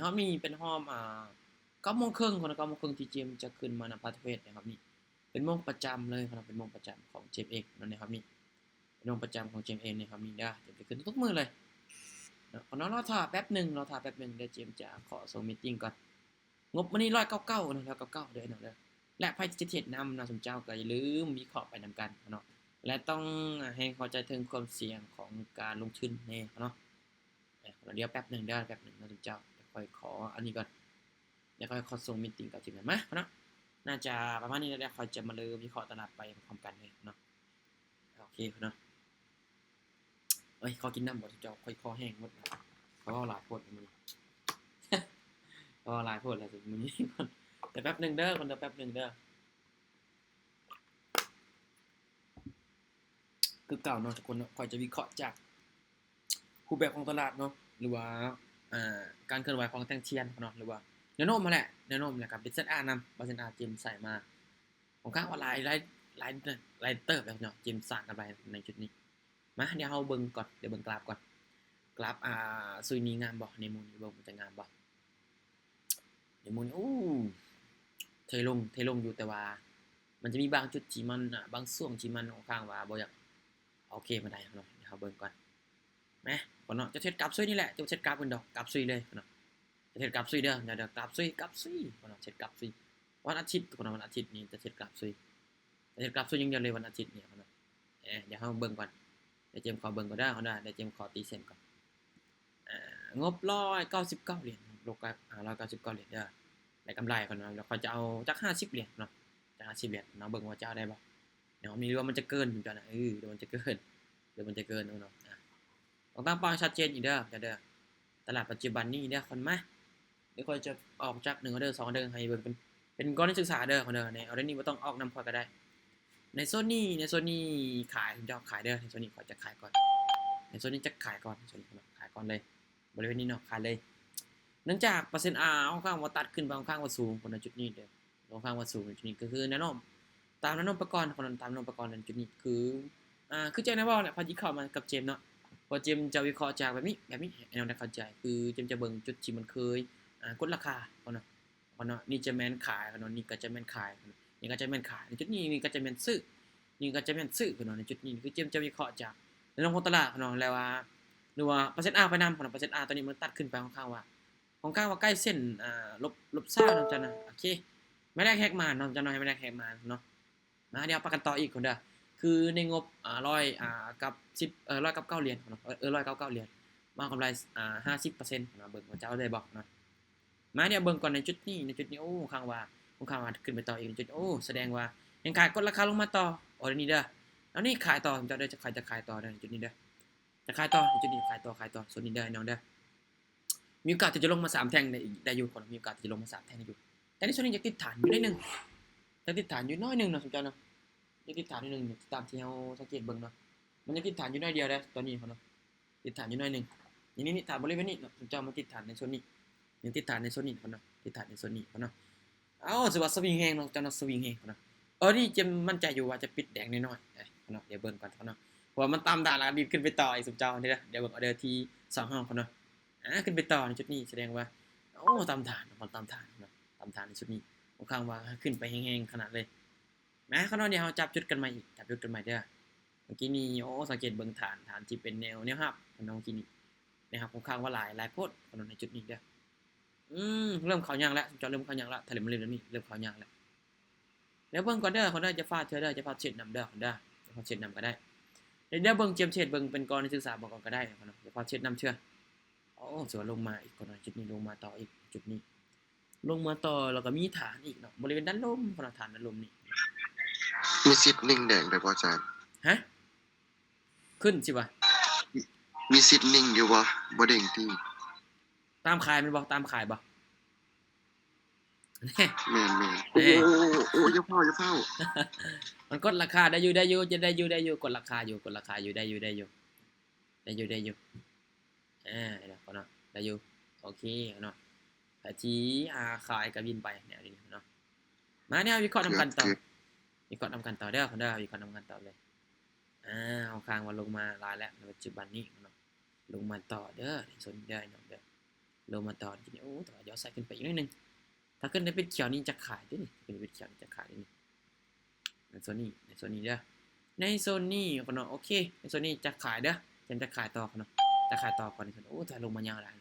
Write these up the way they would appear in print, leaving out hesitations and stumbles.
นี่เขามีเป็นห้อม9:30คน9:30ที่เจมจะขึ้นมานะพาเวทนะครับนี่เป็นโมงประจำเลยครับเป็นโมงประจำของเจมเองนั่นนะครับนี่เป็นโมงประจำของเจมเองนะครับนี่เจมจะขึ้นทุกมื้อเลยนะขอรอท่าแป๊บนึงเดี๋ยวเจมจะขอส่งมีตติ้งก่อนงบมื้อนี้199นะ199เด้อเด้อและไผจะเทศนำนะสมเจ้าก็อย่าลืมวิเคราะห์ไปนำกันเนาะและต้องให้เข้าใจถึงความเสี่ยงของการลงทุนแน่เนาะเดี๋ยวแป๊บนึงนะสมเจ้าค่อยขออันนี้ก่อนเดี๋ยวค่อยขอส่งมีตติ้งกับทีมงานมาเนาะน่าจะประมาณนี้แล้วค่อยจะมาเริ่มวิเคราะห์ตลาดไปพร้อมกันเลยเนาะโอเคเนาะเอ้ยขอกินน้ำบ่เจ้าค่อยคอแห้งหมดเพราะว่าหลายโพดมื้อนี้เพราะว่าหลายโพดแล้วมื้อนี้แต่แป๊บนึงเด้อคนเดียวแป๊บนึงเด้อคือเก่าเนาะทุกคนเนาะค่อยจะวิเคราะห์จากรูปแบบของตลาดเนาะหรือว่าการเคลื่อนไหวของแท่งเทียนเนาะหรือว่าแนวโน้มมาแหละแนวโน้มแหละครับ DZR นำ DZR จิมใส่มาผมคาดว่าหลายเติบแล้วเนาะจิมสร้างกันไปในจุดนี้มาเดี๋ยวเฮาเบิ่งก่อนเดี๋ยวเบิ่งกราฟก่อนกราฟซุยนี้งามบ่ในมูลเบิ่งมันจะงามบ่ในมูลเทลงอยู่แต่ว่ามันจะมีบางจุดที่มันบางช่วงที่มันค่อนข้างว่าบ่อยากโอเคมาได้เนาะเดี๋ยวเฮาเบิ่งก่อนนะก่อนเนาะจะเทรดกราฟซุยนี่แหละจะเทรดกราฟกันดอกกราฟซุยเลยเนาะจะเทรดกราฟซุยเด้อเดี๋ยวกราฟซุยก่อนเนาะเทรดกราฟซุยวันอาทิตย์ก่อนวันอาทิตย์นี้จะเทรดกราฟซุยจะเทรดกราฟซุยอย่างเดียวเลยวันอาทิตย์เนี่ยเนาะเดี๋ยวเฮาเบิ่งก่อนเดี๋ยวเจมขอเบิ่งก่อนเด้อเดี๋ยวเจมขอตีเส้นก่อนงบ199เหรียญโลกา199เหรียญเด้อได้กำไรก่อนเนาะแล้วค่อยจะเอาจัก50เหรียญเนาะจัก50เหรียญเนาะเบิ่งว่าจะเอาได้บ่เดี๋ยวมีว่ามันจะเกินอยู่จังนะเดี๋ยวมันจะเกินเนาะต้องตั้งเป้าชัดเจนอีกเด้อตลาดปัจจุบันนี้เด้อคนมาเดี๋ยวค่อยจะออกจาก1ออเดอร์2ออเดอร์ให้เบิ่งเป็นกรณีศึกษาเด้อคนเด้อในออเดอร์นี้บ่ต้องออกนำค่อยก็ได้ในโซนนี้ขายผมจะขายเด้อในโซนนี้ค่อยจะขายก่อนในโซนนี้จะขายก่อนโซนนี้ขายก่อนเลยบริเวณนี้เนาะขายเลยเนื่องจากเปอร์เซ็นต์ R ค่อนข้างว่าตัดขึ้นไปค่อนข้างว่าสูงคนในจุดนี้เด้อค่อนข้างว่าสูงในจุดนี้ก็คือแนวโน้มตามแนวโน้มประกอบคนนั้นตามแนวโน้มประกอบในจุดนี้คือเจ้าแนวว่าเนี่ยพอจิเข้ามากับเจมเนาะพอเจมจะวิเคราะห์จากแบบนี้ให้เราได้เข้าใจคือเจมจะเบิ่งจุดที่มันเคยกดราคาคนเนาะนี่จะแม่นขายคนเนาะนี่ก็จะแม่นขายนี่ก็จะแม่นขายในจุดนี้นี่ก็จะแม่นซื้อนี่ก็จะแม่นซื้อคนเนาะในจุดนี้คือเจมจะวิเคราะห์จากในเรื่องของตลาดคนเนาะแล้วว่าหรือว่าเปอร์เซ็นต์ R ไปนำคนเนาะเปอร์เซ็นต์ R ตัวนี้มันตัดขึ้นไปค่อนข้างว่าใกล้เส้นลบซ่าเนาะจังนะโอเคไม่ได้แฮกมาเนาะจังน้อยไม่ได้แฮกมาเนาะเดี๋ยวประกันต่ออีกคนเด้อคือในงบ100กับ10100กับ9เหรียญเนาะ199เหรียญมากำไร50%เนาะเบิ่งว่าจะเอาได้บ่เนาะมาเดี๋ยวเบิ่งก่อนในจุดนี้โอ้ข้างว่าขึ้นไปต่ออีกจุดแสดงว่ายังขายกดราคาลงมาต่อนี่เด้อแล้วนี่ขายต่อจะได้จะขายต่อในจุดนี้เด้อจะขายต่อในจุดนี้ขายต่อส่วนนี้เด้อน้องเด้อมีโอกาสที่จะลงมา3แท่งได้อยู่คนมีโอกาสที่จะลงมา3แท่งได้อยู่แต่ในส่วนนี้จะติดฐานอยู่ได้นึงจะติดฐานอยู่น้อยนึงเนาะสมเจ้าเนาะจะติดฐานนิดนึงตามที่เฮาสังเกตเบิ่งเนาะมันจะติดฐานอยู่น้อยเดียวเด้อตอนนี้เนาะติดฐานอยู่น้อยนึงนี่ฐานบริเวณนี้เนาะสมเจ้ามันติดฐานในส่วนนี้ยังติดฐานในโซนนี้เนาะติดฐานในโซนนี้เนาะสิว่าสวิงแฮงเนาะจังสวิงแฮงเนาะนี่จะมั่นใจอยู่ว่าจะปิดแดงน้อยๆเนาะเดี๋ยวเบิ่งก่อนเนาะเพราะมันตามดาราดีขึ้นไปต่ออีกสมเจ้านี่เด้อเดี๋ยวเบิ่งออเดอร์ที่2ห้องเนาะขึ้นไปต่อในจุดนี้แสดงว่าตามฐานมันตามฐานเนาะตามฐานในจุดนี้ค่อนข้างว่าขึ้นไปแฮงๆขนาดเลยขณะเดี๋ยวเฮาจับจุดกันใหม่อีกจับจุดกันใหม่เด้อเมื่อกี้นี้สังเกตเบิ่งฐานที่เป็นแนวครับน้องกี้นี้นะครับค่อนข้างว่าหลายโพดในจุดนี้เด้อเริ่มเข้ายังแล้วจะเริ่มเข้ายังแล้วถ้าเริ่มเล่นแล้วนี่เริ่มเข้ายังแล้วเดี๋ยวเบิ่งก่อนเด้อคนได้จะฟาดเธอได้จะฟาดเช็ดนำเด้อคนได้จะฟาดเช็ดนำก็ได้เดี๋ยวเบิ่งเจียมเช็ดเบิ่งเป็นกรณีศึกษาบอกก่อนก็ได้คนจะฟาดเช็ดนำเชื่อสวนลงมาอีกคนจุดนี้ลงมาต่ออีกจุดนี้ลงมาต่อแล้วก็มีฐานอีกเนาะบริเวณด้านลมคนฐานด้านลมนี่มีสิทธิ์นิ่งแดงได้บ่อาจารย์ฮะขึ้นสิวะมีสิทธิ์นิ่งอยู่บ่เด้งติตามขายมันบ่ตามขายบ่แม่นๆโอ้อย่าเฝ้ามันกดราคาได้อยู่จะได้อยู่กดราคาอยู่ได้อยู่เดี๋ยวเนาะได้อยู่โอเคเนาะแต่ที่ขายก็บินไปแนวนี้เนาะมาเนี่ยวิเคราะห์นำกันต่อวิเคราะห์นำกันต่อเด้อคนเด้อวิเคราะห์นำกันต่อเลยเอาค้างว่าลงมาหลายแล้วในปัจจุบันนี้เนาะลงมาต่อเด้อสนได้เนาะเด้อ ลงมาต่อจุดนี้โอ้แต่ว่าย้อนใส่ขึ้นไปอีกนิดนึงถ้าขึ้นได้เป็นเขียวนี่จะขายด้วยนี่เป็นเขียวนี่จะขายด้วยนี่ในโซนนี้เด้อในโซนนี้คนเนาะโอเคในโซนนี้จะขายเด้อจะขายต่อคนเนาะจะขายต่อก่อนในโซนโอ้แต่ลงมายาวหลาย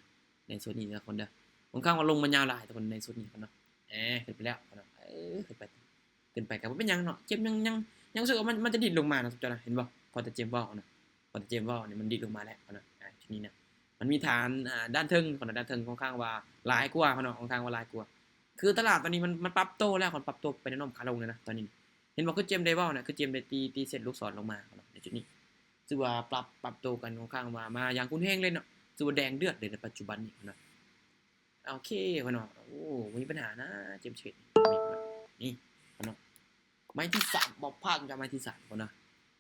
ในโซนนี้เด้อคนเด้อผมข้างว่าลงมายาวหลายแต่คนในโซนนี้คนเนาะขึ้นไปแล้วคนเนาะขึ้นไปกับเป็นยังเนาะเจมยังรู้สึกว่ามันจะดิ่งลงมาเนาะจอนะเห็นบ่พอแต่เจมว่าเนาะพอแต่เจมว่าเนี่ยมันดิ่งลงมาแล้วเนาะทีนี้เนี่ยมันมีฐานด้านเทิงของด้านเทิงค่อนข้างว่าหลายกว่าเนาะค่อนข้างว่าหลายกว่าคือตลาดตอนนี้มันปรับโตแล้วคนปรับโตไปแนวโน้มขาลงเลยนะตอนนี้เห็นบอกคือเจมได้ว่าเนี่ยคือเจมได้ตีเสร็จลูกศรลงมาเนาะในจุดนี้ซึ่งว่าปรับโตกันค่อนข้างว่ามาอย่างคุณแห้งเลยเนาะซึ่งว่าแดงเดือดเลยในปัจจุบันนี้เนาะโอเคเนาะโอ้มีปัญหานะเจมเฉดนี่เนาะไม้ที่3บอกพลาดจากไม้ที่3คนนะ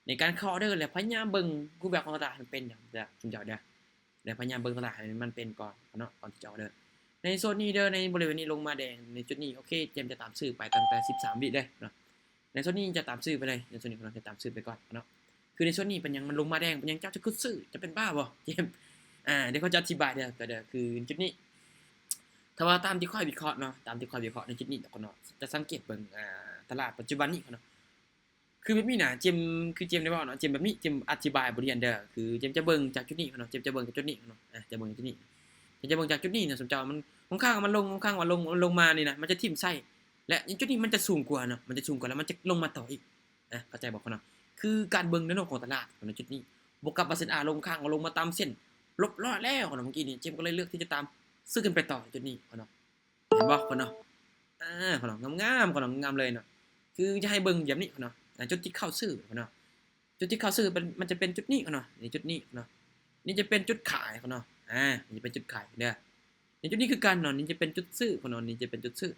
ในการเข้าเด้อแหละพญาเบิ่งกูแบบของตลาดมันเป็นอย่างเด้อคุณเจ้าเด้อแล้วพญาเบิ่งตลาดมันเป็นก่อนเนาะก่อนที่จะเอาเด้อในโซนนี้เด้อในบริเวณนี้ลงมาแดงในจุดนี้โอเคเจมจะตามซื้อไปตั้งแต่13วิเด้อเนาะในโซนนี้จะตามซื้อไปเลยในโซนนี้เราจะตามซื้อไปก่อนเนาะคือในโซนนี้เป็นยังมันลงมาแดงเป็นยังเจ้าจะคุดซื้อจะเป็นบ้าบ่เจมเดี๋ยวเขาจะอธิบายเด้อก็เด้อคือจุดนี้ถ้าว่าตามที่ค่อยวิเคราะห์เนาะตามที่ค่อยวิเคราะห์ในจุดนี้เนาะจะสังเกตเบิ่งตลาดปัจจุบันนี้เนาะคือแบบนี้นะเจมคือเจมได้บอกเนาะเจมแบบนี้เจมอธิบายบทเรียนเด้อคือเจมจะเบิ่งจากจุดนี้เนาะเจมจะเบิ่งจากจุดนี้เนาะจะเบิ่งจุดนี้เจมจะเบิ่งจากจุดนี้นะสมเจ้ามันข้างมันข้างว่าลงมานี่นะมันจะทิ่มไส้และจุดนี้มันจะสูงกว่าเนาะมันจะสูงกว่าแล้วมันจะลงมาต่ออีกเข้าใจบอกเนาะคือการเบิ่งในโลกของตลาดในจุดนี้บวกกับเปอร์เซ็นต์ลงข้างลงมาตามเส้นลบรอดแล้วเนาะเมื่อกี้นี้เจมก็เลยเลือกที่จะตามซื้อกันไปต่อจุดนี้เนาะเห็นบ่เนาะเนาะงามๆเนาะงามเลยเนาะคือจะให้เบิ่งแบบนี้เนาะจุดที่เข้าซื้อเนาะจุดที่เข้าซื้อมันจะเป็นจุดนี้เนาะนี่จุดนี้เนาะนี่จะเป็นจุดขายเนาะนี่จะเป็นจุดขายเด้อนี่จุดนี้คือการเนาะนี่จะเป็นจุดซื้อเนาะนี่จะเป็นจุดซื้อ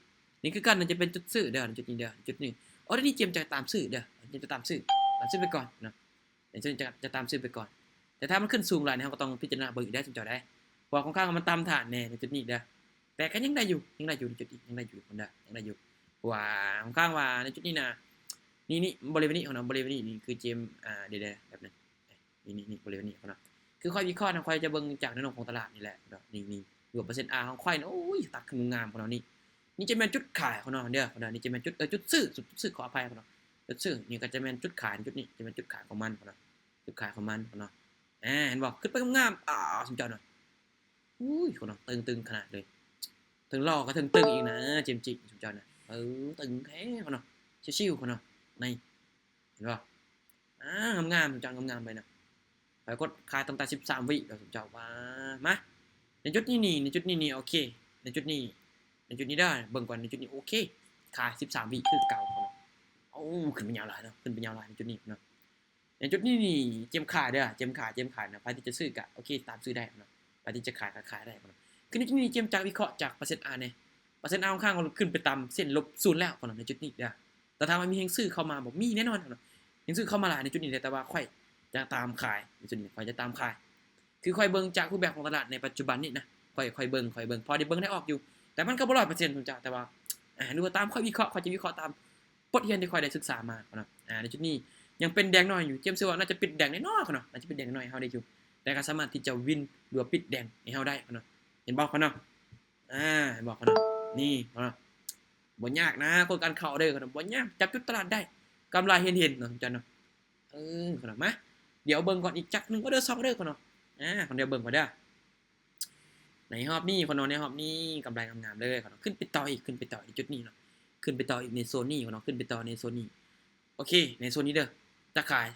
นี่คือการมันจะเป็นจุดซื้อเด้อจุดนี้เด้อจุดนี้อ๋อนี่เจมจะตามซื้อเด้อเจมจะตามซื้อไปก่อนเนาะเดี๋ยวจะตามซื้อไปก่อนแต่ถ้ามันขึ้นสูงหลายเนี่ยเราก็ต้องพิจารณาเบิ่งได้จนจอได้เพราะค่อนข้างมันตามฐานแน่ในจุดนี้เด้อแต่ก็ยังได้อยู่ในจุดนี้ยังได้อยู่คนเด้อยังได้อยู่ว่าค่อนข้างว่าในจุดนี้นะนี่บริเวณนี้ของเราบริเวณนี้นี่คือเจมเดี๋ยวแบบนั้นนี่บริเวณนี้ของเราคือค่อยวิเคราะห์นะค่อยจะเบิ่งจากแนวโน้มของตลาดนี่แหละนี่รวมเปอร์เซ็นต์ของค่อยนะโอ้ยตัดขึ้นงามของเรานี่จะเป็นจุดขายของเราเด้อของเรานี่จะเป็นจุดซื้อขออภัยของเราจุดซื้อนี่ก็จะเป็นจุดขายจุดนี้จะเป็นจุดขายของมันของเราจุดขายของมันของเราเห็นบอกขึ้นไปงามสมจอหน่อยอุ้ยของเราตึงขนาดเลยถึงหลอกก็ตึงอีกนะเจมจิสมจอนะตึงแท้ของเราชิวๆของเราในเห็นป่ะงามจังงามไปนะไปกดขายตั้งแต่13วิเราสมเจ้าว่ามาในจุดนี้นี่โอเคในจุดนี้ได้เบิ่งก่อนในจุดนี้โอเคขาย13วิคือเก่าเนาะโอ้ขึ้นเป็นยาวหลายเนาะขึ้นเป็นยาวหลายในจุดนี้เนาะในจุดนี้นี่เจมขายเด้อเจมขายนะไปที่จะซื้อกะโอเคตามซื้อได้เนาะไปที่จะขายได้เนาะคือในจุดนี้เจมจากวิเคราะห์จากเปอร์เซ็นต์เนี่ยเปอร์เซ็นต์ข้างๆขึ้นไปตามเส้นลบ0แล้วเนาะในจุดนี้เด้อแต่ถ้ามันมีแฮงซื้อเข้ามาบอกมีแน่นอนเนาะแฮงซื้อเข้ามาหลายในจุดนี้แต่ว่าค่อยจะตามขายในจุดนี้ค่อยจะตามขายคือค่อยเบิ่งจากรูปแบบของตลาดในปัจจุบันนี้นะค่อยเบิ่งพอได้เบิ่งได้ออกอยู่แต่มันก็บ่100%ผมจ้ะแต่ว่าหรือว่าตามค่อยวิเคราะห์ค่อยจะวิเคราะห์ตามบทเรียนที่ค่อยได้ศึกษามาเนาะในจุดนี้ยังเป็นแดงน้อยอยู่เจมส์ว่าน่าจะปิดแดงน้อยๆเนาะน่าจะปิดแดงน้อยเฮาได้อยู่แต่ก็สามารถที่จะวินหรือปิดแดงให้เฮาได้เนาะเห็นบ่เนาะเห็นบ่เนาะนี่เนาะบ่ยากนะคนการเข้าเด้อเนาะบ่ยากจับจุดตลาดได้กำไรเห็นเนาะจ้ะเนาะเนาะมาเดี๋ยวเบิ่งก่อนอีกจักนึงก็เด้อ2เด้อเนาะคนเดียวเบิ่งก่อนเด้อในรอบนี้คนนอนในรอบนี้กำไรงามๆเลยเนาะขึ้นไปต่ออีกจุดนี้เนาะขึ้นไปต่ออีกในโซนนี้เนาะขึ้นไปต่อในโซนนี้โอเคในโซนนี้เด้อจะขาย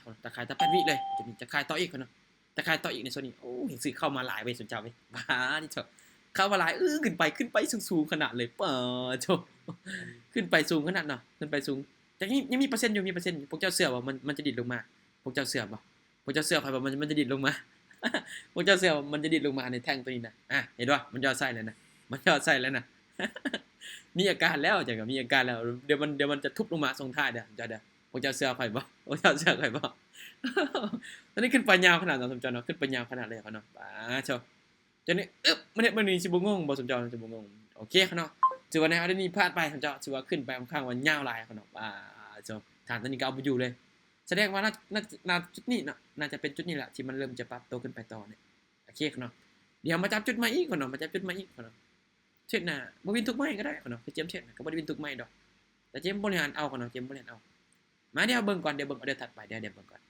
ตะ8วิเลยจุดนี้จะขายต่ออีกเนาะจะขายต่ออีกในโซนนี้โอ้เห็นซื้อเข้ามาหลายเว้ยสนใจเว้ยบ้านี่เถอะเข้ามาหลายขึ้นไปสูงขนาดเลยโธ่ขึ้นไปสูงขนาดเนาะขึ้นไปสูงแต่ยังมีเปอร์เซ็นต์อยู่พวกเจ้าเสือว่ามันจะดิดลงมาพวกเจ้าเสือบ่พวกเจ้าเสือใครว่ามันจะดิดลงมาพวกเจ้าเสือมันจะดิดลงมาในแท่งตัวนี้นะเห็นป่ะมันยอดไส้แล้วนะมีอาการแล้วจังก็มีอาการแล้วเดี๋ยวมันจะทุบลงมาทรงท่าเด้อพวกเจ้าเสือใครบ่พวกเจ้าเสือใครบ่ตอนนี้ขึ้นไปยาวขนาดนั้นสมจรเนาะขึ้นไปยาวขนาดเลยเนาะเจ้าจนนี้มันนี่สิบ่งงบ่สมจรสิบ่งงโอเคเนาะถือว่าในเอานี้พลาดไปสมจรถือว่าขึ้นไปค่อนข้างว่ายาวหลายเนาะเจ้าฐานตอนนี้ก็เอาบ่อยู่เลยแสดงว่าน่าจุดนี้เนาะน่าจะเป็นจุดนี้แหละที่มันเริ่มจะปรับโตขึ้นไปต่อเนี่ยโอเคเนาะ เดี๋ยวมาจับจุดใหม่อีกคนเนาะมาจับจุดใหม่อีกคนเนาะเช็ดหน้าบ่วินทุกไม้ก็ได้คนเนาะเจมเช็ดก็บ่ได้วินทุกไม้ดอกแต่เจมบริหารเอาคนเนาะเจมบริหารเอามาเดี๋ยวเบิ่งก่อนเดี๋ยวเบิ่งเดี๋ยวถัดไปเดี๋ยวเบิ่งก่อน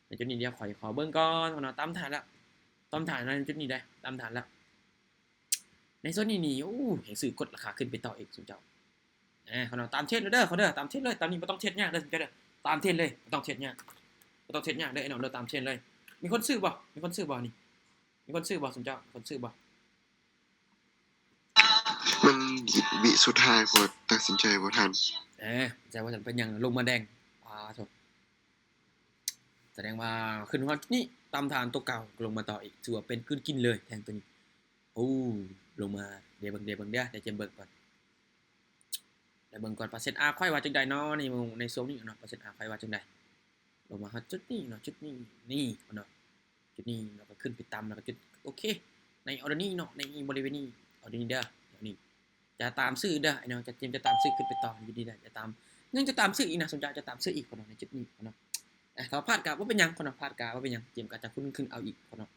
ในจุดนี้เดี๋ยวขอเบิ่งก่อนคนเนาะตามฐานแล้วตามฐานในจุดนี้ได้ตามฐานแล้วในโซนนี้นี่โอ้เห็นสื่อกดราคาขึ้นไปต่ออีกสุดเจ้าคนเนาะตามเช็ดเลยเด้อเขาเด้อตามเช็ดเลยตามนี้บ่ต้องเช็ดยากเด้อสุดเจ้าเด้อตามเช็ดเลยบ่ต้องเช็ดยากบ่ต้องเช็ดยากเด้อไอ้น้องเด้อตามเช็ดเลยมีคนซื้อบ่มีคนซื้อบ่นี่มีคนซื้อบ่สุดเจ้าคนซื้อบ่มันวิสุดท้ายพอตัดสินใจบ่ทันใจว่าฉันเป็นอย่างลงมาแดงโถแสดงว่าขึ้นว่านี่ตามฐานตัวเก่าลงมาต่ออีกถือว่าเป็นขึ้นกินเลยแทงตัวนี้โอ้ลงมาเดี๋ยวเบิ่งเดี๋ยวเจมเบิ่งก่อนเดี๋ยวเบิ่งก่อนเปอร์เซ็นต์อาค่อยว่าจังใดเนาะในโซนนี้เนาะเปอร์เซ็นต์อาค่อยว่าจังใดลงมาจุดนี้เนาะจุดนี้นี่เนาะจุดนี้เราก็ขึ้นไปตามแล้วก็จุดโอเคในออเดอร์นี้เนาะในบริเวณนี้ออเดอร์นี้เด้อนี่จะตามซื้อเด้อไอ้เนาะจะเตรียมจะตามซื้อขึ้นไปต่ออยู่ดีได้จะตามยังจะตามซื้ออีกนะสนใจจะตามซื้ออีกคนเนาะในจุดนี้เนาะถ้าพลาดกะว่าเป็นยังคนเนาะพลาดกะว่าเป็นยังเจมก็จะขึ้นเอาอีกคนเนาะ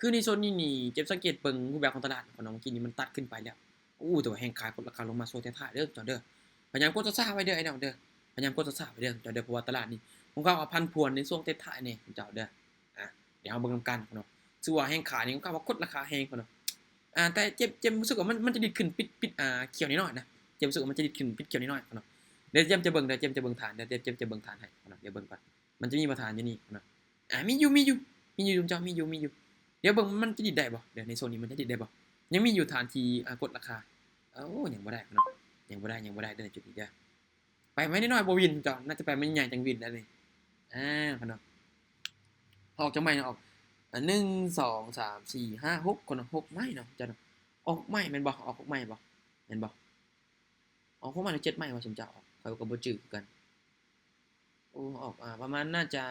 คือในโซนนี้นี่เจมสังเกตเบิ่งรูปแบบของตลาดคนเนาะเมื่อกี้นี้มันตัดขึ้นไปแล้วแต่ว่าแห่งขายกดราคาลงมาโซนท้ายๆเด้อจอเด้อพยายามกดซ่าไว้เด้อไอ้เนาะเด้อพยายามกดซ่าไว้เด้อจอเด้อเพราะว่าตลาดนี้ผมก็เอาพันพวนในช่วงท้ายๆนี่เจ้าเด้อเดี๋ยวเอาเบิ่งกันคนเนาะซึ่งว่าแห่งขายนี่ก็ว่ากดราคาแห่งคนเนาะแต่เจมรู้สึกว่ามันจะดิดขึ้นปิดเขียวนิดหน่อยนะเจมรู้สึกว่ามันจะดิดขึ้นปิดเขียวนิดหน่อยเนาะเดี๋ยวเจมจะเบิ่งฐานเดี๋ยวเจมจะเบิ่งฐานให้เนาะเดี๋ยวเบิ่งก่อนมันจะมีประธานอยู่นี่เนาะมีอยู่เจ้ามีอยู่เดี๋ยวเบิ่งมันจะดิดได้บ่เดี๋ยวในโซนนี้มันจะดิดได้บ่ยังมีอยู่ฐานที่กดราคายังบ่ได้เนาะยังบ่ได้เด้อจุดนี้เด้อไปไม่น้อยบ่วินเจ้าน่าจะไปไม่ใหญ่จังวินได้เลยเนาะออกจังไม้ออก1 2 3 4 5 6คน6ไม้เนาะเจ้าเนาะออกไม้แม่นบ่ออก6ไม้บ่แม่นบ่ออก6ไม้หรือ7ไม้ว่าสมเจ้าออกข้อยก็บ่จื้อคือกันออกประมาณน่าจะ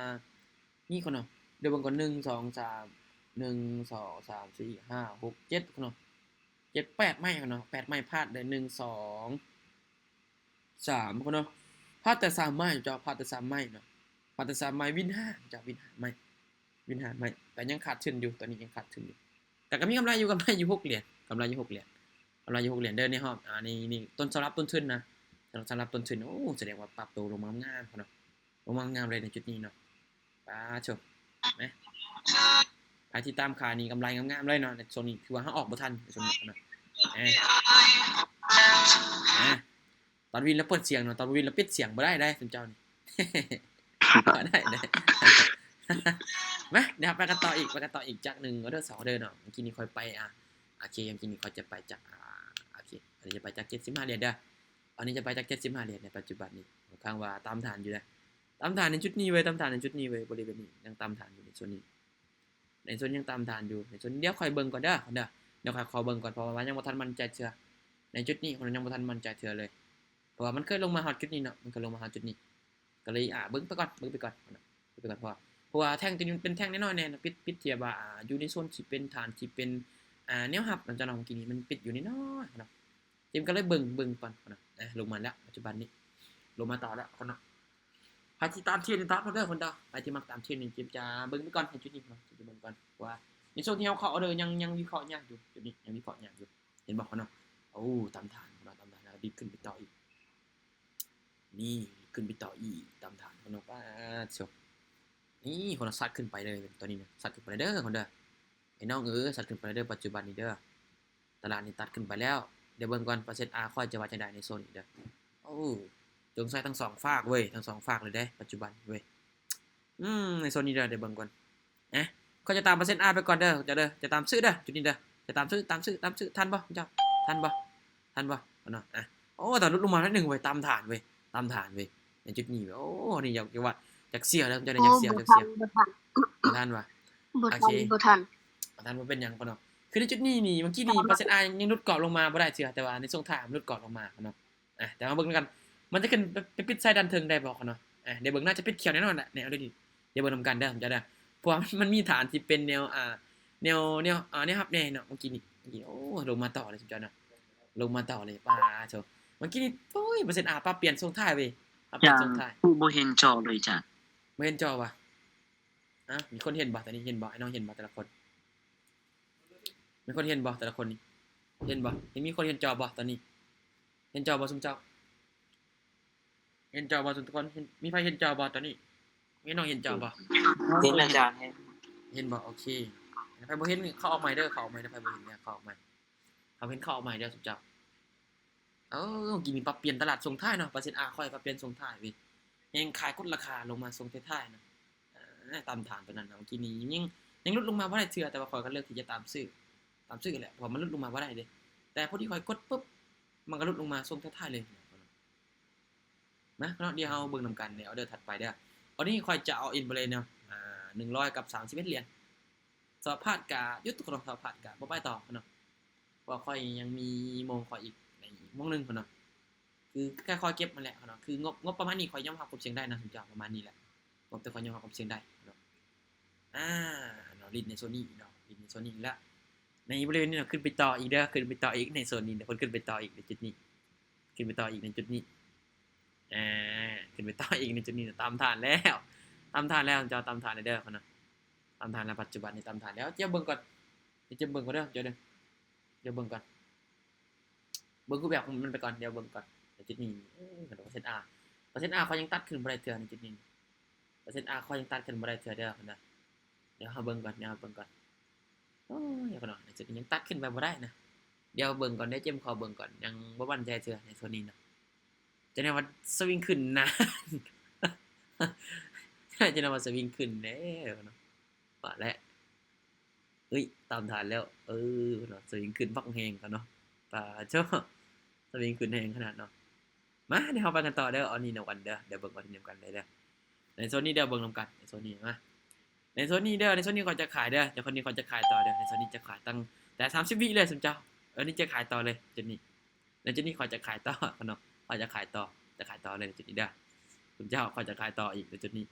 นี่คนเนาะเดี๋ยวเบิ่งก่อน1 2 3 1 2 3 4 5 6 7คนเนาะ7 8ไม้คนเนาะ8ไม้พลาดได้1 2 3คนเนาะพลาดแต่3ไม้เจ้าพลาดแต่3ไม้เนาะพลาดแต่3ไม้วิน5เจ้าวิน5ไม้แต่ยังขาดทุนอยู่ตอนนี้ยังขาดทุนอยู่แต่ก็มีกำไรอยู่6เหรียญกำไรอยู่6เหรียญเดินในห้องนี่ต้นสำหรับต้นทุนนะสำหรับต้นทุนแสดงว่าปรับตัวลงมางามเนาะลงมางามเลยในจุดนี้เนาะชมนะใครที่ตามขานี่กำไรงามๆเลยเนาะในโซนนี้คือว่าเฮาออกบ่ทันในโซนนี้เนาะตอนวินแล้วเปิดเสียงเนาะตอนวินแล้วปิดเสียงบ่ได้สมเจ้านี่ ได้มาเดี๋ยวไปกันต่ออีกจาก1เด้อ2เด้อเนาะเมื่อกี้นี้ค่อยไปโอเคเมื่อกี้นี้ค่อยจะไปจากโอเคอันนี้จะไปจาก75เหรียญเด้ออันนี้จะไปจาก75เหรียญในปัจจุบันนี้ค่อนข้างว่าตามฐานอยู่นะตามฐานในชุดนี้เว้ยบริเวณนี้ยังตามฐานอยู่ในส่วนนี้ในส่วนยังตามฐานอยู่ในส่วนเดี๋ยวค่อยเบิ่งก่อนเด้อเดี๋ยวค่อยขอเบิ่งก่อนเพราะว่ายังบ่ทันมั่นใจเชื่อในจุดนี้คนยังบ่ทันมั่นใจเชื่อเลยเพราะว่ามันเคยลงมาฮอดจุดนี้เนาะมันก็ลงมาฮอดจุดนี้ก็เลยเบิ่งไปก่อนเพราะว่าแท่งตัวนี้เป็นแท่งน้อยๆแน่ปิดเทียบว่าอยู่ในโซนที่เป็นฐานที่เป็นแนวรับหลังจากนั้นเมื่อกี้นี้มันปิดอยู่น้อยๆเนาะเจมก็เลยเบิ่งก่อนเนาะลงมาแล้วปัจจุบันนี้ลงมาต่อแล้วเนาะใครที่ตามเทรนด์ตามเด้อคนเด้อใครที่มักตามเทรนด์นี่เจมจะเบิ่งไปก่อนในจุดนี้เนาะจะเบิ่งก่อนว่าในโซนที่เฮาเข้าเด้อยังวิเคราะห์ยากอยู่จุดนี้ยังวิเคราะห์ยากอยู่เห็นบ่เนาะตามฐานเนาะตามฐานแล้วดีขึ้นไปต่ออีกนี่ขึ้นไปต่ออีกตามฐานเนาะชมนี่คนซัดขึ้นไปเลยตอนนี้นะซัดขึ้นไปเด้อคนเด้อไอ้น้องซัดขึ้นไปเด้อปัจจุบันนี้เด้อตลาดนี่ตัดขึ้นไปแล้วเดี๋ยวเบิ่งก่อนเปอร์เซ็นต์ R ค่อยจะว่าจังได๋ในโซนนี้เด้อจงใส่ทั้ง2ฝากเว้ยทั้ง2ฝากเลยเด้ปัจจุบันเว้ยในโซนนี้เด้อเบิ่งก่อนก็จะตามเปอร์เซ็นต์ R ไปก่อนเด้อจะตามซื้อเด้อจุดนี้เด้อจะตามซื้อทันบ่เจ้าทันบ่เนาะตอนลดลงมานิดนึงเว้ยตามฐานเว้ยในจุดนี้นี่อยากว่าจากเสียแล้วจะได้จากเสียบ่ทันว่ะโอเคบ่ทันบ่เป็นหยังปะเนาะคือในจุดนี้นี่เมื่อกี้นี่เปอร์เซ็นต์ R ยังลดกรอบลงมาบ่ได้เชื่อแต่ว่าในช่วงท้ายมันลดกรอบลงมาเนาะแต่มาเบิ่งกันมันจะขึ้นไปปิดไซด์ดันเทิงได้บ่เนาะเดี๋ยวเบิ่งน่าจะปิดเขียวแน่นอนแหละแนวเดี๋ยวเบิ่งนำกันเด้อผมจะได้เพราะว่ามันมีฐานที่เป็นแนวครับแน่เนาะเมื่อกี้นี่ลงมาต่อเลยจังเนาะลงมาต่อเลยป้าโชเมื่อกี้นี่เปอร์เซ็นต์ R ปรับเปลี่ยนช่วงท้ายเว้ยปรับเปลี่ยนช่วงท้ายผู้บ่เห็นจอเลยจ้ะไม่เห็นจอว่ะมีคนเห็นบ่ตอนนี้เห็นบ่ไอ้น้องเห็นบ่แต่ละคน มีคนเห็นบ่แต่ละคนนี่เห็นบ่เห็นมีคนเห็นจอบ่ตอนนี้เห็นจอบ่ซุมเจ้าเห็นจอบ่ซุมทุกคนเห็นมีใครเห็นจอบ่ตอนนี้มีน้องเห็นจอบ่ เห็นอาจารย์ เห็นบ่โอเคใครบ่เห็นเข้าออกใหม่เด้อเข้าออกใหม่ถ้าใครบ่เห็นเนี่ยเข้าออกใหม่เขาเห็นเข้าออกใหม่เด้อซุมเจ้ากินมีปรับเปลี่ยนตลาดส่งท้ายเนาะเปอร์เซ็นต์ R ค่อยปรับเปลี่ยนส่งท้ายเว้ยยังขายกดราคาลงมาส่งท้ายๆนะตามฐานตัวนั้นนะเมื่อกี้นี้ยังลดลงมาบ่ได้เทื่อแต่ว่าข่อยก็เลือกที่จะตามซื้อแหละเพราะมันลดลงมาบ่ได้เด้แต่พอที่ข่อยกดปุ๊บมันก็ลดลงมาส่งท้ายๆเลยนะเนาะเดี๋ยวเฮาเบิ่งนำกันในออเดอร์ถัดไปเด้อตอนนี้ข่อยจะเอาอินไปเลยเนาะ100กับ31เหรียญสอบพาดกะยุติของสอบพาดกะบ่ไปต่อเนาะเพราะข่อยยังมีโมงข่อยอีกในโมงนึงเนาะคือแค่ข่อยเก็บมาแหละเนาะคืองบประมาณนี้ข่อยยอมรับความเสี่ยงได้นะสมเจ้าประมาณนี้แหละงบแต่ข่อยยอมรับความเสี่ยงได้เนาะเนาะลิดในโซนนี้เนาะลิดในโซนนี้แล้วในบริเวณนี้เนาะขึ้นไปต่ออีกเด้อขึ้นไปต่ออีกในโซนนี้เดี๋ยวคนขึ้นไปต่ออีกในจุดนี้ขึ้นไปต่ออีกในจุดนี้ขึ้นไปต่ออีกในจุดนี้ตามฐานแล้วตามฐานแล้วจะตามฐานเด้อเนาะตามฐานแล้วปัจจุบันนี้ตามฐานแล้วเดี๋ยวเบิ่งก่อนเดี๋ยวเบิ่งก่อนเด้อเดี๋ยวเบิ่งก่อนเบิ่งรูปแบบของมันไปก่อนเดี๋ยวเบิ่งก่อนในจุดนี้กระโดดเซต R เปอร์เซ็นต์ R เขายังตัดขึ้นบ่ได้เทื่อในจุดนี้เปอร์เซ็นต์ R เขายังตัดขึ้นบ่ได้เทื่อเด้อเนาะเดี๋ยวเฮาเบิ่งก่อนโอ้ยเนาะในจุดนี้ยังตัดขึ้นไปบ่ได้นะเดี๋ยวเบิ่งก่อนเดี๋ยวเจมขอเบิ่งก่อนยังบ่มั่นใจเทื่อในโซนนี้เนาะจะได้ว่าสวิงขึ้นนานจะได้ว่าสวิงขึ้นแน่เนาะว่าแล้วเฮ้ยตามฐานแล้วเนาะสวิงขึ้นพักแฮงกันเนาะป่าเจ้าสวิงขึ้นแฮงขนาดเนาะมาเดี๋ยวเราไปกันต่อเด้อเอานี่นำกันเด้อเดี๋ยวเบิ่งกันนำกันเลยเด้อในโซนนี้เด้อเบิ่งนำกันในโซนนี้มาในโซนนี้เด้อในโซนนี้ก่อนจะขายเด้อเดี๋ยวคนนี้ก่อนจะขายต่อเด้อในโซนนี้จะขายตั้งแต่30วิเลยสมเจ้านี่จะขายต่อเลยจุดนี้ในจุดนี้ขอจะขายต่อเนาะขอจะขายต่อเลยในจุดนี้เด้อคุณเจ้าขอจะขายต่ออีกในจุดนี้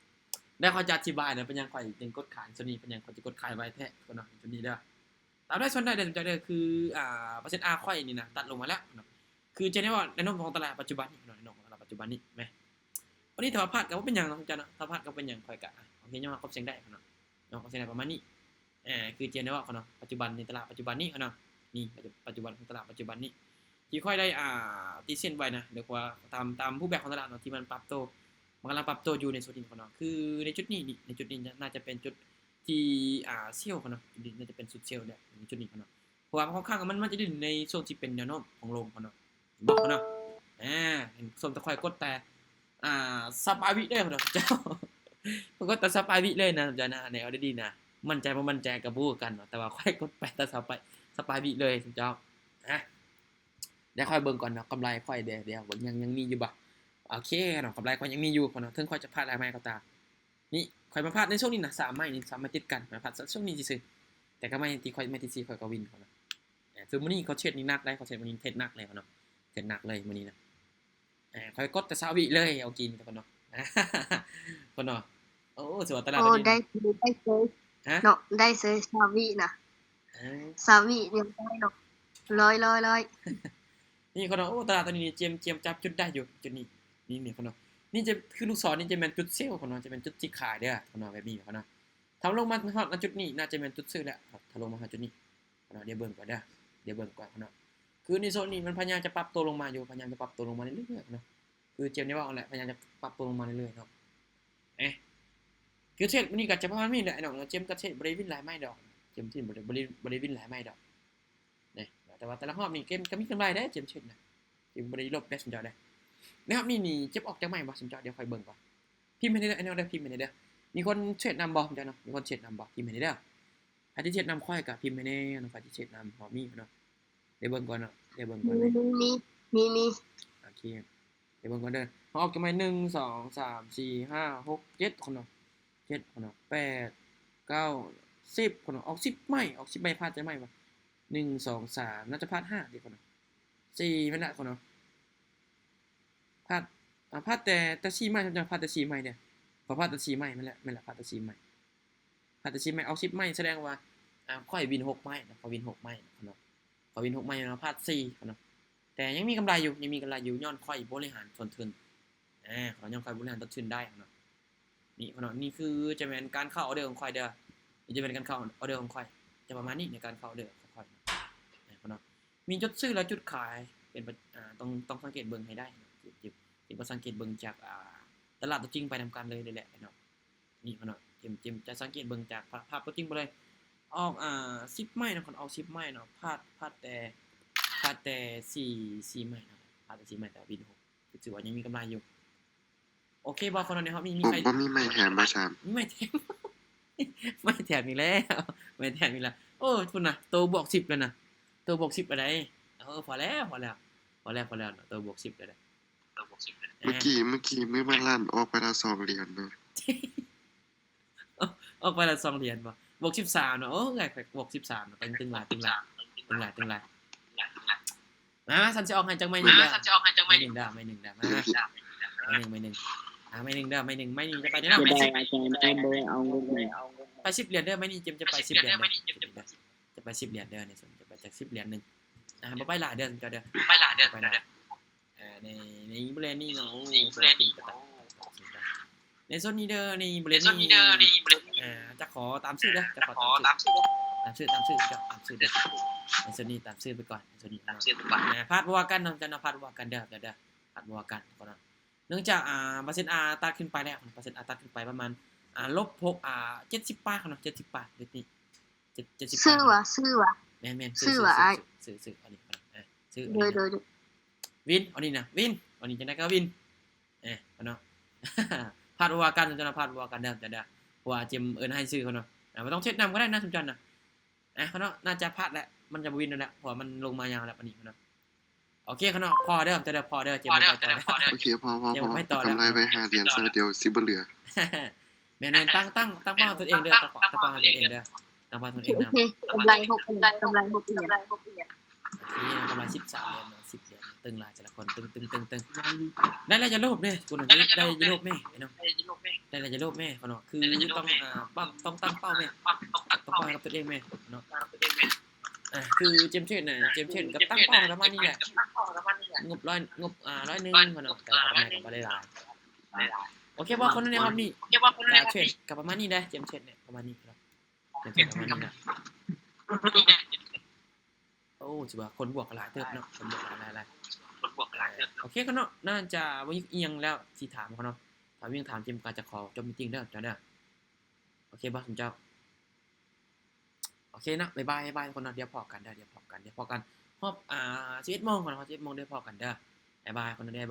ได้ขอจะอธิบายนะเป็นยังขออีกเป็นกดขายโซนนี้เป็นยังขอจะกดขายไว้แท้เนาะจุดนี้เด้อตามได้โซนได้เด้อสมเจ้าเด้อคือเปอร์เซ็นต์ R ค่อยนี่นะตัดลงมาแล้วเนาะคือจะได้ว่าในนมของตลาดปัจจุบันนี่ในนมของตลาดปัจจุบันนี่แม่วันนี้ถ้าพลาดก็เป็นอย่างเนาะจ้ะเนาะถ้าพลาดก็เป็นอย่างค่อยกะโอเคยอมรับความเสี่ยงได้เนาะยอมรับความเสี่ยงได้ประมาณนี้คือเจนได้ว่าเนาะปัจจุบันในตลาดปัจจุบันนี้เนาะนี่ปัจจุบันของตลาดปัจจุบันนี้ที่ค่อยได้ตีเส้นไว้นะเดี๋ยวว่าตามผู้แบกของตลาดเนาะที่มันปรับตัวมันกำลังปรับตัวอยู่ในส่วนนี้เนาะคือในจุดนี้ในจุดนี้น่าจะเป็นจุดที่เซลล์เนาะจุดนี้น่าจะเป็นจุดเซลล์เนี่ยในจุดนี้เนาะเพราะว่าค่อนข้างมันจะอยู่ในโซนที่เป็นแนวโน้มของลงเนาะบอกเนาะเห็นส้มตะไคร่กดแต่สปายวิได้เนาะเจ้ามันก็แต่สปายวิเลยนะจ้ะนะในเอาได้ดีนะมั่นใจบ่มั่นใจกับบู้กันเนาะแต่ว่าค่อยกดไปแต่สปายวิเลยเจ้าเดี๋ยวค่อยเบิ่งก่อนเนาะกำไรค่อยเดี๋ยวยังมีอยู่บ่โอเคเนาะกำไรค่อยยังมีอยู่เนาะถึงค่อยจะพลาดอะไรก็ตามนี่ค่อยมาพลาดในช่วงนี้นะ3ไม้นี่3ไม้ติดกันมาพลาดช่วงนี้ซื่อแต่ก็ไม่ที่ค่อยไม่ที่4ค่อยก็วินเขาเนาะคือมื้อนี้เขาเทรดนี่หนักได้เขาเทรดมื้อนี้เทรดหนักเลยเนาะเทรดหนักเลยมื้อนี้นะค่อยกดแต่20วิเลยเอากินกันเนาะคนเนาะโอ้สวัสดีตลาดตอนนี้ได้เลยเนาะได้เลยซาวินะซาวิเรียบร้อยเนาะร้อย นี่คนเนาะโอ้ตลาดตอนนี้เจียมจับจุดได้อยู่จุดนี้นี่คนเนาะนี่จะคือลูกศรนี่จะเป็นจุดเซลล์คนเนาะจะเป็นจุดที่ขายเด้อคนเนาะแบบนี้คนเนาะทำลงมาฮอดณจุดนี้น่าจะเป็นจุดซื้อแล้วถ้าลงมาหาจุดนี้คนเนาะเดี๋ยวเบิ่งก่อนเด้อเดี๋ยวเบิ่งก่อนคนเนาะคือในโซนนี้มันพยายามจะปรับตัวลงมาอยู่พยายามจะปรับตัวลงมาเรื่อยๆเนาะคือเจมนี่ว่าเอาแหละพยายามจะปรับตัวลงมาเรื่อยๆเนาะคือเทรดวันนี้ก็จะประมาณนี้แหละไอ้น้องเจมก็เทรดบริวินหลายไม้ดอกเจมที่บริวินหลายไม้ดอกนี่แต่ว่าแต่ละรอบนี่เกมก็มีกำไรได้เจมเทรดนะเจมบริลบได้สมจอได้นะครับนี่เจ็บออกจากไม้บ่สมจอเดี๋ยวค่อยเบิ่งก่อนพิมพ์ให้ได้ไอ้น้องได้พิมพ์ให้ได้มีคนเทรดนำบ่สมจอเนาะมีคนเทรดนำบ่พิมพ์ให้ได้เด้อใครที่เทรดนำค่อยก็พิมพ์ให้แน่เนาะใครที่เทรดนำมีเนาะเดี๋ยวเบิ่งก่อนเนาะเดี๋ยวเบิ่งก่อนเลยมีโอเคเดี๋ยวเบิ่งก่อนเด้อเฮาออกจากไม้1 2 3 4 5 6 7คนเนาะ7คนเนาะ8 9 10คนเนาะออก10ไม้ออก10ไม้พลาดจะไม้บ่1 2 3น่าจะพลาด5ดิคนเนาะ4ไม่ละคนเนาะพลาดแต่4ไม้จังพลาดแต่4ไม้เนี่ยพอพลาดแต่4ไม้นั่นแหละพลาดแต่4ไม้พลาดแต่4ไม้ออก10ไม้แสดงว่าค่อยวิน6ไม้นะพอวิน6ไม้คนเนาะพอวิน6ไม้เนาะพลาด4คนเนาะแต่ยังมีกำไรอยู่ย้อนค่อยบริหารต้นทุนขอย้อนค่อยบริหารต้นทุนได้เนาะนี่เนาะนี่คือจะเป็นการเข้าออเดอร์ของค่อยเด้อนี่จะเป็นการเข้าออเดอร์ของค่อยจะประมาณนี้ในการเข้าออเดอร์ของค่อย มีจุดซื้อและจุดขายเป็นต้องสังเกตเบิ่งให้ได้จิบสังเกตเบิ่งจากตลาดตัวจริงไปทำการเลยแหละเนาะนี่เนาะจิมจะสังเกตเบิ่งจากภาพตัวจริงไปเลยออก10 ไม้นะคนออก10 ไม้เนาะพลาดแต่4 ไม้เนาะพลาดแต่4 ไม้แต่วิน6ถือว่ายังมีกำไรอยู่โอเคบ่คนนั้นครับมีใคร บ่มีไม้แถมบ่ชาม ไม่แถม ไม่แถมอีกแล้วไม่แถมอีกแล้วโอ้คุณน่ะตัวบวก10แล้วนะตัวบวก10อะไรพอแล้วนะตัวบวก10แล้วนะตัวบวก10แล้ว เมื่อกี้มื้อบ้านลั่นออกไปละ2เหรียญเนาะ ออกไปละ2 เหรียญบ่บวก13เนาะโอ้ไงบวก13เนาะตึงหลายมาฉันจะออกให้จังไม่1เด้อไม่1เด้อไม่1เด้อมาไม่1ไม่1เด้อไม่1จะไปได้เนาะไม่10ไป10 เหรียญเด้อไม่นี่จะไป10 เหรียญจะไป10 เหรียญเด้อในส่วนจะไปจาก10 เหรียญนึงบ่ไปหลายเดือนก็เด้อไปหลายในบริเวณนี้เนาะในโซนนี้เด้อในบริเวณนี้จะขอตามชื่อเด้อจะขอตามชื่อเด้อในโซนนี้ตามชื่อไปก่อนในโซนนี้พาดว่ากันเนาะจะพาดว่ากันเด้อพาดว่ากันก่อนเนาะเนื่องจากเปอร์เซ็นต์ตัดขึ้นไปแล้วเปอร์เซ็นต์ตัดขึ้นไปประมาณ-6 70 บาทเนาะ70 บาทเดี๋ยวนี้70 ซื้อวะแม่นซื้อวะไอ้ ซื้ออันนี้ซื้อ โดย วินอันนี้นะวินอันนี้จะได้ก็วินเนาะ พาดว่ากันจะนะพาดว่ากันเด้อจะว่าเจมเอิ้นให้ซื้อเขาเนาะบ่ต้องเช็ดนำก็ได้นะสมจันนะเขาเนาะน่าจะพลาดแหละมันจะวินนั่นแหละเพราะมันลงมายาวแล้วอันนี้เนาะโอเคเขาเนาะพอเด้อจะได้พอเด้อเจมไปต่อแล้ว โอเคพอกำไรไป5เหรียญซะเดี๋ยวสิบ่เหลือ แม่นตั้งเป้าตัวเองเด้อตั้งเป้าตัวเองเด้อตั้งเป้าตัวเอง โอ นะ เคกำไร6เหรียญกำไร6เหรียญ นี่กำไร13 เหรียญเนาะ10 เหรียญตึงหลายแต่ละคนตึงได้แล้วจะโลภเด้คุณได้จะโลภแม่เนาะได้แล้วจะโลภแม่เขาเนาะคือต้องตั้งเป้าแม่ต้องเป้ากับตัวเองแม่เนาะคือเจมเช่นกับตั้งเป้าประมาณนี้แหละงบ100นึงเขาเนาะแต่ทำไมก็บ่ได้หลายโอเคบ่คนนั้นเนี่ยครับนี่เช่นกับประมาณนี้ได้เจมเช่นเนี่ยประมาณนี้ครับเจมเช่นประมาณนี้นะโอ้ถือว่าคนบวกหลายเติบเนาะคนบวกหลายโอเคเขาเนาะน่าจะบ่อีหยังแล้วสิถามเขาเนาะถ้ามีถามเจมก็จะขอจบมีตติ้งเด้อจ้าเด้อโอเคบ่คุณเจ้าโอเคนะบ๊ายบายคนเนาะเดี๋ยวพอกันรอบ11 โมงก่อนเนาะ11 โมงเดี๋ยวพอกันเด้อบ๊ายบายคนเนาะบ๊ายบาย